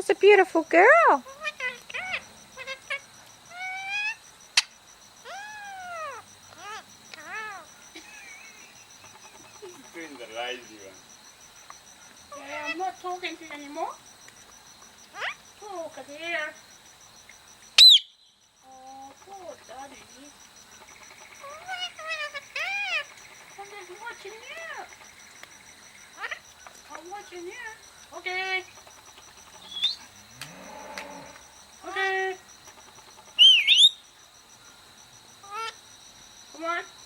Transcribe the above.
She's a beautiful girl. Doing the lazy one. Yeah, I'm not talking to you anymore. Talk there. Oh, poor daddy. I'm just watching you. I'm watching you. Okay. Okay. Come on.